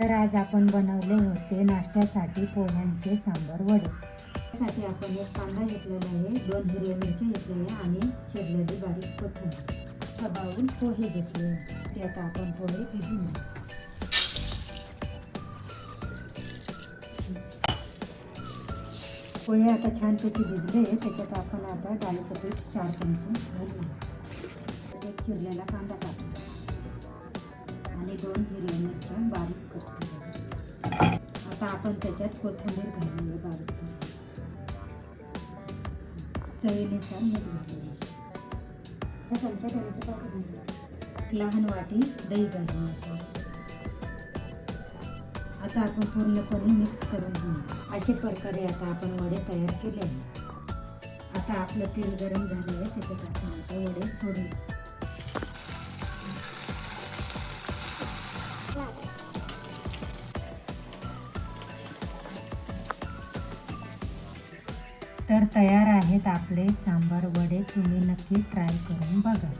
तर आज आपण बनवले होते नाश्त्यासाठी पोह्यांचे सांबर वडे। त्यासाठी आपण एक कांदा घेतलेला आहे, 2 हिरव्या मिरच्या घेतलेल्या आणि चिरलेली बारीक कोथिंबीर, बाउल पोहे घेतले। ते आता आपण पोहे भिजवून घेऊ। पोहे आता छानपैकी भिजले, त्याच्यात आपण आता डाळीचं पीठ 4 चमचे घालू। एक चिरलेला कांदा टाकू आणि 2 हिरव्या मिरच्या बारीक कट करू। आता आपण त्याच्यात कोथिंबीर घालूया बारीक चिरून, चवीनुसार मीठ घालूया। चमचा धण्याचं पावडर घालूया, लहान वाटी दही घालूया। आता आपण पूर्णपणे मिक्स करून घेऊ। अशा प्रकारे आता आपण वडे तयार केले आहेत। आता आपलं तेल गरम झाले आहे, त्याच्यात आपण आता वडे सोडूया। तर तयार आहेत आपले सांबार वडे, तुम्ही नक्की ट्राय करून बघा।